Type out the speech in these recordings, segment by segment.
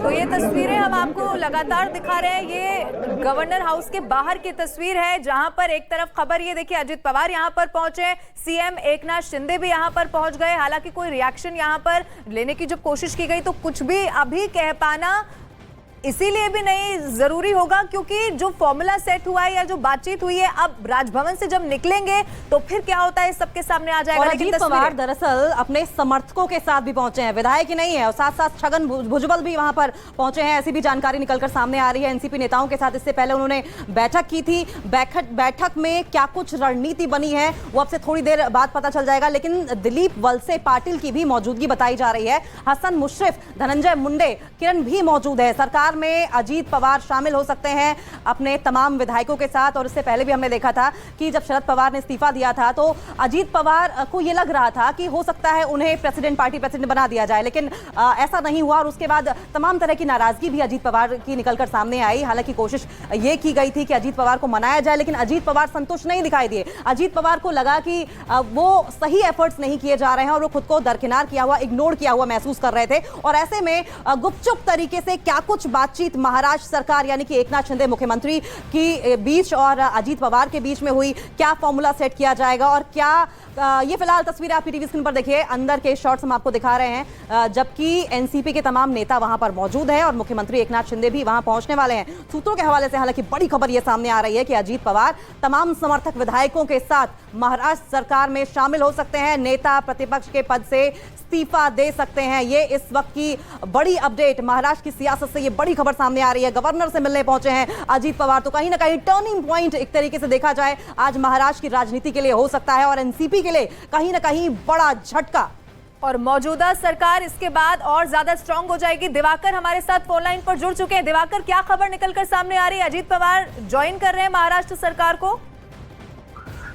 तो ये तस्वीरें हम आपको लगातार दिखा रहे हैं। ये गवर्नर हाउस के बाहर की तस्वीर है, जहां पर एक तरफ खबर ये देखिए अजित पवार यहां पर पहुंचे, सीएम एकनाथ शिंदे भी यहां पर पहुंच गए। हालांकि कोई रिएक्शन यहां पर लेने की जब कोशिश की गई तो कुछ भी अभी कह पाना इसीलिए भी नहीं जरूरी होगा क्योंकि जो फॉर्मूला सेट हुआ है या जो बातचीत हुई है, अब राजभवन से जब निकलेंगे तो फिर क्या होता है सबके सामने आ जाएगा। और अजीत पवार दरअसल अपने समर्थकों के साथ भी पहुंचे हैं, विधायक ही नहीं है, और साथ साथ छगन भुजबल भी वहां पर पहुंचे हैं, ऐसी भी जानकारी निकलकर सामने आ रही है। एनसीपी नेताओं के साथ इससे पहले उन्होंने बैठक की थी। बैठक में क्या कुछ रणनीति बनी है वो अब से थोड़ी देर बाद पता चल जाएगा, लेकिन दिलीप वलसे पाटिल की भी मौजूदगी बताई जा रही है। हसन मुश्रिफ, धनंजय मुंडे, किरण भी मौजूद है। सरकार में अजीत पवार शामिल हो सकते हैं अपने तमाम विधायकों के साथ। और इससे पहले भी हमने देखा था कि जब शरद पवार ने इस्तीफा दिया था तो अजीत पवार को यह लग रहा था कि हो सकता है उन्हें पार्टी प्रेसिडेंट बना दिया जाए, लेकिन ऐसा नहीं हुआ। और उसके बाद तमाम तरह की नाराजगी भी अजीत पवार की निकलकर सामने आई। हालांकि कोशिश यह की गई थी कि अजीत पवार को मनाया जाए, लेकिन अजीत पवार संतुष्ट नहीं दिखाई दिए। अजीत पवार को लगा कि वो सही एफर्ट्स नहीं किए जा रहे हैं और वो खुद को दरकिनार किया हुआ, इग्नोर किया हुआ महसूस कर रहे थे। और ऐसे में गुपचुप तरीके से क्या कुछ बातचीत महाराष्ट्र सरकार यानी कि एकनाथ शिंदे मुख्यमंत्री की बीच और अजीत पवार के बीच में हुई, क्या फॉर्मूला सेट किया जाएगा और क्या ये फिलहाल तस्वीरें आपकी टीवी स्क्रीन पर देखिए, अंदर के शॉट्स हम आपको दिखा रहे हैं, जबकि एनसीपी के तमाम नेता वहां पर मौजूद हैं और मुख्यमंत्री एकनाथ शिंदे भी वहां पहुंचने वाले हैं। सूत्रों के हवाले से हालांकि बड़ी खबर यह सामने आ रही है कि अजीत पवार तमाम समर्थक विधायकों के साथ महाराष्ट्र सरकार में शामिल हो सकते हैं, नेता प्रतिपक्ष के पद से इस्तीफा दे सकते हैं। ये इस वक्त की बड़ी अपडेट, महाराष्ट्र की सियासत से ये बड़ी खबर सामने आ रही है। गवर्नर से मिलने पहुंचे हैं अजीत पवार, तो कहीं ना कहीं टर्निंग पॉइंट एक तरीके से देखा जाए आज महाराष्ट्र की राजनीति के लिए हो सकता है और एनसीपी के लिए कहीं ना कहीं बड़ा झटका। और मौजूदा सरकार इसके बाद और ज्यादा स्ट्रांग हो जाएगी। दिवाकर हमारे साथ फोन लाइन पर जुड़ चुके हैं। दिवाकर, क्या खबर निकलकर सामने आ रही है? अजीत पवार ज्वाइन कर रहे हैं महाराष्ट्र सरकार को?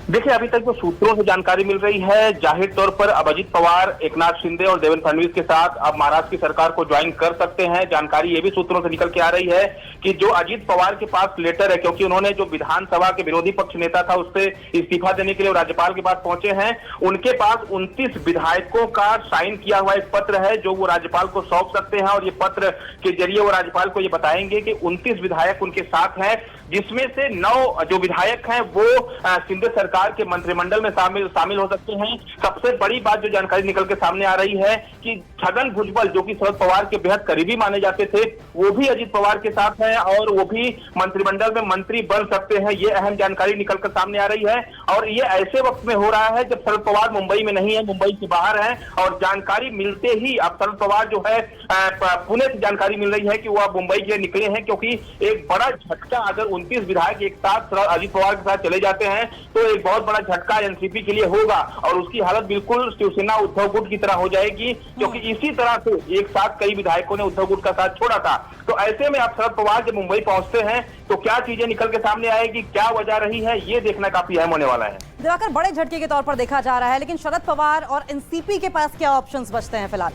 देखिए, अभी तक जो सूत्रों से जानकारी मिल रही है, जाहिर तौर पर अब अजीत पवार एकनाथ शिंदे और देवेंद्र फडणवीस के साथ अब महाराष्ट्र की सरकार को ज्वाइन कर सकते हैं। जानकारी ये भी सूत्रों से निकल के आ रही है कि जो अजीत पवार के पास लेटर है, क्योंकि उन्होंने जो विधानसभा के विरोधी पक्ष नेता था उससे इस्तीफा देने के लिए राज्यपाल के पास पहुंचे हैं, उनके पास 29 विधायकों का साइन किया हुआ एक पत्र है जो वो राज्यपाल को सौंप सकते हैं। और ये पत्र के जरिए वो राज्यपाल को ये बताएंगे कि 29 विधायक उनके साथ हैं, जिसमें से 9 जो विधायक हैं वो शिंदे सरकार के मंत्रिमंडल में शामिल हो सकते हैं। सबसे बड़ी बात जो जानकारी निकल के सामने आ रही है कि छगन भुजबल, जो कि शरद पवार के बेहद करीबी माने जाते थे, वो भी अजीत पवार के साथ हैं और वो भी मंत्रिमंडल में मंत्री बन सकते हैं। ये अहम जानकारी निकलकर सामने आ रही है और ये ऐसे वक्त में हो रहा है जब शरद पवार मुंबई में नहीं है, मुंबई से बाहर है। और जानकारी मिलते ही अब शरद पवार जो है पुणे से जानकारी मिल रही है कि वो अब मुंबई के लिए निकले हैं, क्योंकि एक बड़ा झटका, अगर 29 विधायक एक साथ अजीत पवार के साथ चले जाते हैं तो एक बहुत बड़ा झटका एनसीपी के लिए होगा और उसकी हालत बिल्कुल शिवसेना उद्धव गुट की तरह हो जाएगी, क्योंकि इसी तरह से एक साथ कई विधायकों ने उद्धव गुट का साथ छोड़ा था। तो ऐसे में अब शरद पवार जब मुंबई पहुंचते हैं तो क्या चीजें निकल के सामने आएगी, क्या वजह रही है, ये देखना काफी अहम होने वाला है। दिवाकर, बड़े झटके के तौर पर देखा जा रहा है, लेकिन शरद पवार और एनसीपी के पास क्या ऑप्शंस बचते हैं फिलहाल?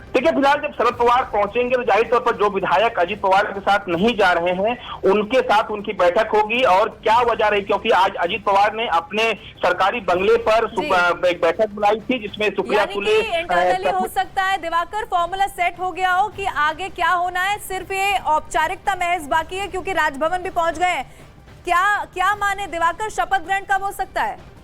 देखिए, फिलहाल जब शरद पवार पहुंचेंगे तो जाहिर तौर पर जो विधायक अजीत पवार के साथ नहीं जा रहे हैं उनके साथ उनकी बैठक होगी। और क्या वजह रही, क्योंकि आज अजीत पवार ने अपने सरकारी बंगले पर एक बैठक बुलाई थी जिसमें सुप्रिया सुले इंटरनली हो सकता है दिवाकर फॉर्मूला सेट हो गया हो कि आगे क्या होना है, सिर्फ ये औपचारिकता महज बाकी है क्योंकि राजभवन भी पहुंच गए हैं। क्या माने दिवाकर, शपथ ग्रहण कब हो सकता है?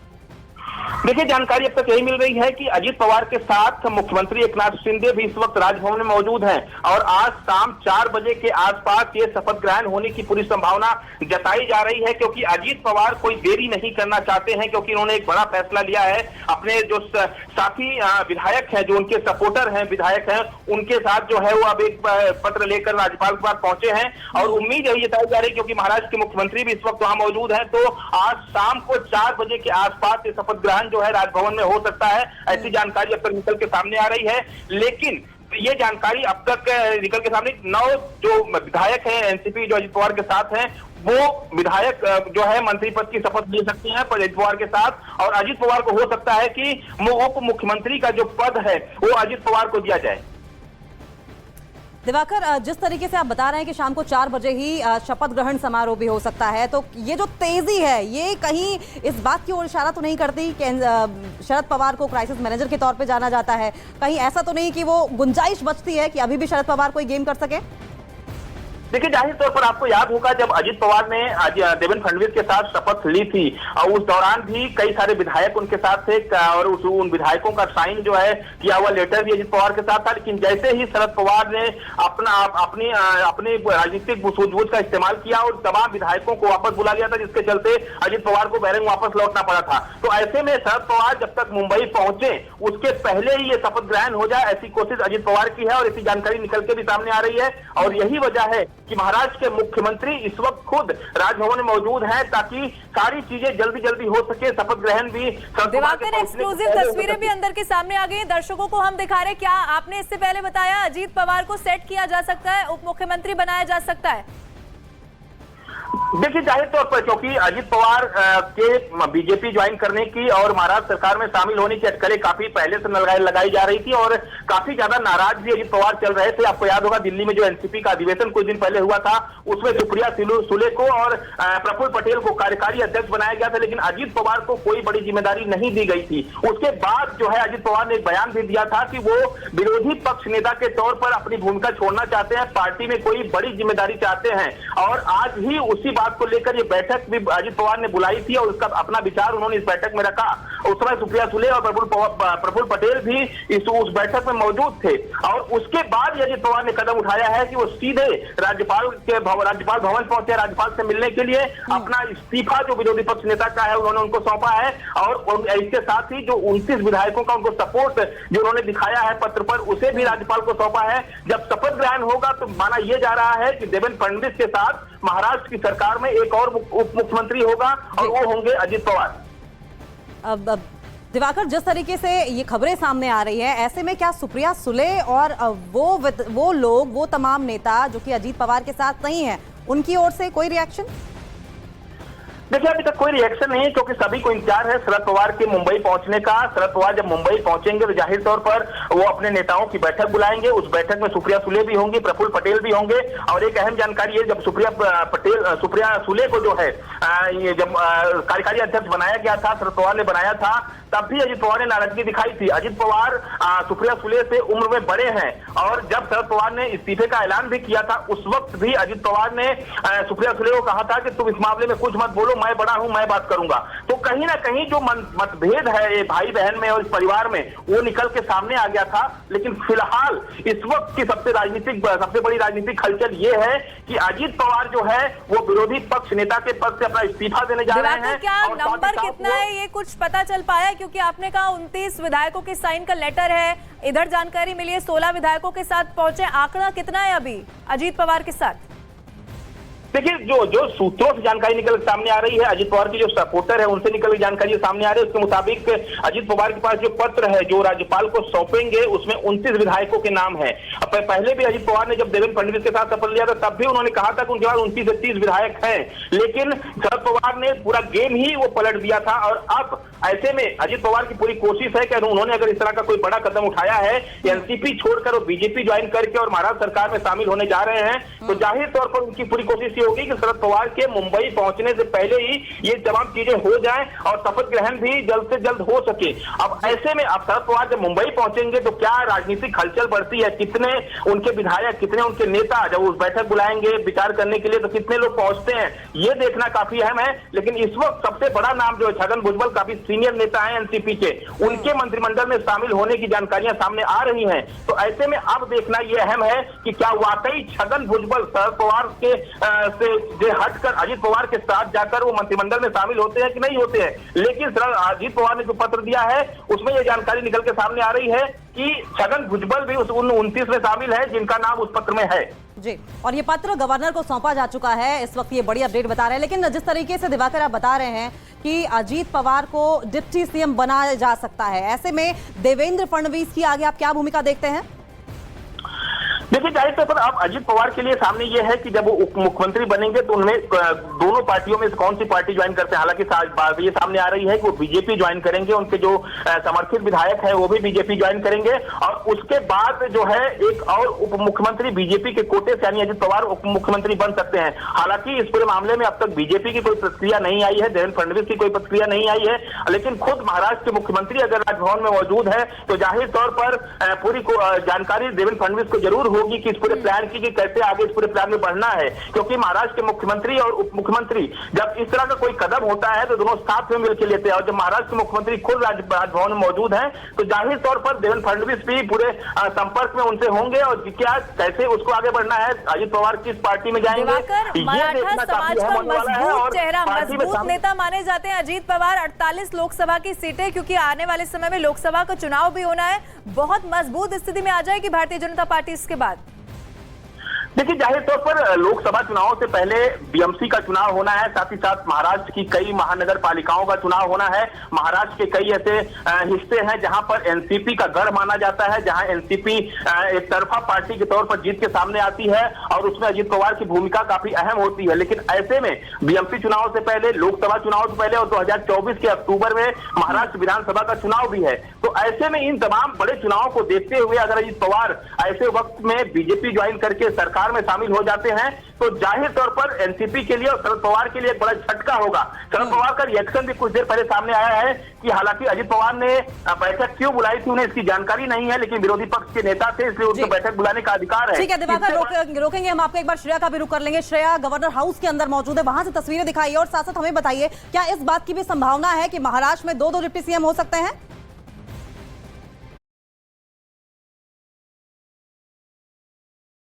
देखिए, जानकारी अब तक यही मिल रही है कि अजीत पवार के साथ मुख्यमंत्री एकनाथ शिंदे भी इस वक्त राजभवन में मौजूद हैं और आज शाम 4 बजे के आसपास ये शपथ ग्रहण होने की पूरी संभावना जताई जा रही है, क्योंकि अजीत पवार कोई देरी नहीं करना चाहते हैं, क्योंकि उन्होंने एक बड़ा फैसला लिया है। अपने जो साथी विधायक हैं, जो उनके सपोर्टर हैं, विधायक हैं, उनके साथ जो है वो अब एक पत्र लेकर राज्यपाल के पास पहुंचे हैं और उम्मीद यही जताई जा रही है, क्योंकि महाराष्ट्र के मुख्यमंत्री भी इस वक्त वहां मौजूद है, तो आज शाम को 4 बजे के आसपास ये शपथ ग्रहण जो है राजभवन में हो सकता है। ऐसी जानकारी अब तक निकल के सामने आ रही है, लेकिन ये जानकारी अब तक निकल के सामने 9 जो विधायक हैं एनसीपी जो अजीत पवार के साथ हैं, वो विधायक जो है मंत्री पद की शपथ ले सकते हैं अजीत पवार के साथ। और अजीत पवार को हो सकता है कि उप मुख्यमंत्री का जो पद है वो अजीत पवार को दिया जाए। दिवाकर, जिस तरीके से आप बता रहे हैं कि शाम को 4 बजे ही शपथ ग्रहण समारोह भी हो सकता है, तो ये जो तेजी है ये कहीं इस बात की ओर इशारा तो नहीं करती कि शरद पवार को क्राइसिस मैनेजर के तौर पे जाना जाता है? कहीं ऐसा तो नहीं कि वो गुंजाइश बचती है कि अभी भी शरद पवार कोई गेम कर सके? देखिए, जाहिर तौर पर आपको याद होगा जब अजित पवार ने आज देवेंद्र फडणवीस के साथ शपथ ली थी, उस दौरान भी कई सारे विधायक उनके साथ थे और उन विधायकों का साइन जो है किया हुआ लेटर भी अजित पवार के साथ था। लेकिन जैसे ही शरद पवार ने अपनी राजनीतिक सूझबूझ का इस्तेमाल किया और तमाम विधायकों को वापस बुला लिया था, जिसके चलते अजित पवार को बैरंग वापस लौटना पड़ा था। तो ऐसे में शरद पवार जब तक मुंबई पहुंचे उसके पहले ही ये शपथ ग्रहण हो जाए, ऐसी कोशिश अजित पवार की है और ऐसी जानकारी निकल के भी सामने आ रही है। और यही वजह है कि महाराष्ट्र के मुख्यमंत्री इस वक्त खुद राजभवन में मौजूद हैं ताकि सारी चीजें जल्दी जल्दी हो सके, शपथ ग्रहण भी। दिवाकर, एक्सक्लूसिव तस्वीरें भी अंदर के सामने आ गई हैं, दर्शकों को हम दिखा रहे हैं। क्या आपने इससे पहले बताया अजीत पवार को सेट किया जा सकता है, उप मुख्यमंत्री बनाया जा सकता है? देखिए, जाहिर तौर पर क्योंकि अजित पवार के बीजेपी ज्वाइन करने की और महाराष्ट्र सरकार में शामिल होने की अटकलें काफी पहले से लगाई जा रही थी और काफी ज्यादा नाराज भी अजित पवार चल रहे थे। आपको याद होगा दिल्ली में जो एनसीपी का अधिवेशन कुछ दिन पहले हुआ था उसमें सुप्रिया सुले को और प्रफुल्ल पटेल को कार्यकारी अध्यक्ष बनाया गया था, लेकिन अजित पवार को कोई बड़ी जिम्मेदारी नहीं दी गई थी। उसके बाद जो है अजित पवार ने एक बयान भी दिया था कि वो विरोधी पक्ष नेता के तौर पर अपनी भूमिका छोड़ना चाहते हैं, पार्टी में कोई बड़ी जिम्मेदारी चाहते हैं। और आज ही उसी बात को लेकर ये बैठक भी अजित पवार ने बुलाई थी और उसका अपना विचार उन्होंने इस बैठक में रखा। उस समय सुप्रिया सुले और प्रफुल्ल पटेल भी उस बैठक में मौजूद थे और उसके बाद अजित पवार ने कदम उठाया है कि वो सीधे राज्यपाल भवन पहुंचे, राज्यपाल से मिलने के लिए अपना इस्तीफा जो विरोधी पक्ष नेता का है उन्होंने उनको सौंपा है। और इसके साथ ही जो 29 विधायकों का उनको सपोर्ट जो उन्होंने दिखाया है पत्र पर, उसे भी राज्यपाल को सौंपा है। जब शपथ ग्रहण होगा तो माना यह जा रहा है कि देवेंद्र फडणवीस के साथ महाराष्ट्र की सरकार में एक और उप मुख्यमंत्री होगा और वो होंगे अजित पवार। अब दिवाकर, जिस तरीके से ये खबरें सामने आ रही है, ऐसे में क्या सुप्रिया सुले और वो लोग, वो तमाम नेता जो कि अजीत पवार के साथ नहीं है, उनकी ओर से कोई रिएक्शन? देखिए, अभी तक कोई रिएक्शन नहीं है क्योंकि सभी को इंतजार है शरद पवार के मुंबई पहुंचने का। शरद पवार जब मुंबई पहुंचेंगे तो जाहिर तौर पर वो अपने नेताओं की बैठक बुलाएंगे। उस बैठक में सुप्रिया सुले भी होंगी, प्रफुल्ल पटेल भी होंगे। और एक अहम जानकारी है, जब सुप्रिया सुले को जो है ये जब कार्यकारी अध्यक्ष बनाया गया था, शरद पवार ने बनाया था, तब भी अजित पवार ने नाराजगी दिखाई थी। अजित पवार सुप्रिया सुले से उम्र में बड़े हैं और जब शरद पवार ने इस्तीफे का ऐलान भी किया था उस वक्त भी अजित पवार ने सुप्रिया सुले को कहा था कि तुम इस मामले में कुछ मत बोलो, मैं बड़ा हूं, मैं बात करूंगा। तो कहीं ना कहीं जो मतभेद है भाई बहन में और इस परिवार में, वो निकल के सामने आ गया था। लेकिन फिलहाल इस वक्त की सबसे बड़ी राजनीतिक हलचल ये है कि अजित पवार जो है वो विरोधी पक्ष नेता के पद से अपना इस्तीफा देने जा रहे हैं। क्या नंबर कितना है ये कुछ पता चल पाया? क्योंकि आपने कहा 29 विधायकों के साइन का लेटर है, इधर जानकारी मिली है 16 विधायकों के साथ पहुंचे, आंकड़ा कितना है अभी अजीत पवार के साथ? देखिए, जो सूत्रों से जानकारी निकल सामने आ रही है, अजित पवार की जो सपोर्टर है उनसे निकल जानकारी सामने आ रही है, उसके मुताबिक अजित पवार के पास जो पत्र है जो राज्यपाल को सौंपेंगे उसमें 29 विधायकों के नाम है। अब पहले भी अजित पवार ने जब देवेंद्र फडणवीस के साथ शपथ लिया था तब भी उन्होंने कहा था कि उनके पास 29 से 30 विधायक हैं, लेकिन शरद पवार ने पूरा गेम ही वो पलट दिया था। और अब ऐसे में अजित पवार की पूरी कोशिश है कि उन्होंने अगर इस तरह का कोई बड़ा कदम उठाया है, एनसीपी छोड़कर वो बीजेपी ज्वाइन करके और महाराष्ट्र सरकार में शामिल होने जा रहे हैं, तो जाहिर तौर पर उनकी पूरी कोशिश होगी कि शरद पवार के मुंबई पहुंचने से पहले ही ये तमाम चीजें हो जाएं और शपथ ग्रहण भी जल्द से जल्द हो सके। अब ऐसे में अब शरद पवार जब मुंबई पहुंचेंगे तो क्या राजनीतिक हलचल बढ़ती है, कितने उनके विधायक, कितने उनके नेता जब उस बैठक बुलाएंगे विचार करने के लिए तो कितने लोग पहुंचते हैं, ये देखना काफी अहम है। लेकिन इस वक्त सबसे बड़ा नाम जो है छगन भुजबल, काफी सीनियर नेता है एनसीपी के, उनके मंत्रिमंडल में शामिल होने की जानकारियां सामने आ रही हैं। तो ऐसे में अब देखना यह अहम है कि क्या वाकई छगन भुजबल शरद पवार के से हटकर अजित पवार के साथ जाकर वो मंत्रिमंडल में शामिल होते हैं कि नहीं होते हैं। लेकिन अजित पवार ने जो पत्र दिया है उसमें यह जानकारी निकल के सामने आ रही है कि छगन भुजबल भी उन 29 में शामिल है जिनका नाम उस पत्र में है। जी, और ये पत्र गवर्नर को सौंपा जा चुका है, इस वक्त ये बड़ी अपडेट बता रहे हैं। लेकिन जिस तरीके से दिवाकर आप बता रहे हैं कि अजीत पवार को डिप्टी सीएम बनाया जा सकता है, ऐसे में देवेंद्र फडणवीस की आगे आप क्या भूमिका देखते हैं? देखिए, जाहिर तौर पर अब अजित पवार के लिए सामने ये है कि जब वो उप मुख्यमंत्री बनेंगे तो उन्हें दोनों पार्टियों में से कौन सी पार्टी ज्वाइन करते हैं। हालांकि बात ये सामने आ रही है कि वो बीजेपी ज्वाइन करेंगे, उनके जो समर्थित विधायक है वो भी बीजेपी ज्वाइन करेंगे और उसके बाद जो है एक और उप मुख्यमंत्री बीजेपी के कोटे से यानी अजित पवार उप मुख्यमंत्री बन सकते हैं। हालांकि इस पूरे मामले में अब तक बीजेपी की कोई प्रतिक्रिया नहीं आई है, देवेंद्र फडणवीस की कोई प्रतिक्रिया नहीं आई है, लेकिन खुद महाराष्ट्र के मुख्यमंत्री अगर राजभवन में मौजूद है तो जाहिर तौर पर पूरी जानकारी देवेंद्र फडणवीस को जरूर होगी कि इस पूरे प्लान की कि कैसे आगे इस पूरे प्लान में बढ़ना है। क्योंकि महाराष्ट्र के मुख्यमंत्री और उप मुख्यमंत्री जब इस तरह का कोई कदम होता है तो दोनों साथ में मिलकर लेते हैं और जब महाराष्ट्र के मुख्यमंत्री खुद राजभवन में मौजूद हैं तो जाहिर तौर पर देवेंद्र फडणवीस भी पूरे संपर्क में उनसे होंगे और क्या कैसे उसको आगे बढ़ना है, अजित पवार किस पार्टी में जाएंगे, मराठा समाज का मजबूत चेहरा, मजबूत नेता माने जाते हैं अजित पवार। 48 लोकसभा की सीटें, क्योंकि आने वाले समय में लोकसभा का चुनाव भी होना है, बहुत मजबूत स्थिति में आ जाएगी भारतीय जनता पार्टी इसके बाद। देखिए, जाहिर तौर पर लोकसभा चुनाव से पहले बीएमसी का चुनाव होना है, साथ ही साथ महाराष्ट्र की कई महानगर पालिकाओं का चुनाव होना है। महाराष्ट्र के कई ऐसे हिस्से हैं जहां पर एनसीपी का गढ़ माना जाता है, जहां एनसीपी एक तरफा पार्टी के तौर पर जीत के सामने आती है और उसमें अजित पवार की भूमिका काफी अहम होती है। लेकिन ऐसे में बीएमसी चुनाव से पहले, लोकसभा चुनाव से पहले और 2024 के अक्टूबर में महाराष्ट्र विधानसभा का चुनाव भी है, तो ऐसे में इन तमाम बड़े चुनावों को देखते हुए अगर अजित पवार ऐसे वक्त में बीजेपी ज्वाइन करके सरकार में शामिल हो जाते हैं तो जाहिर तौर पर एनसीपी के लिए और शरद पवार के लिए एक बड़ा झटका होगा। शरद पवार का रिएक्शन भी कुछ देर पहले सामने आया है कि हालांकि अजित पवार ने बैठक क्यों बुलाई थी उन्हें इसकी जानकारी नहीं है, लेकिन विरोधी पक्ष के नेता थे इसलिए उनको बैठक बुलाने का अधिकार है। ठीक है दिवाकर, रोकेंगे हम आपको, एक बार श्रेया का भी रुख कर लेंगे। श्रेया गवर्नर हाउस के अंदर मौजूद है, वहां से तस्वीरें दिखाइए और साथ साथ हमें बताइए क्या इस बात की भी संभावना है कि महाराष्ट्र में 2 डिप्टी सीएम हो सकते हैं?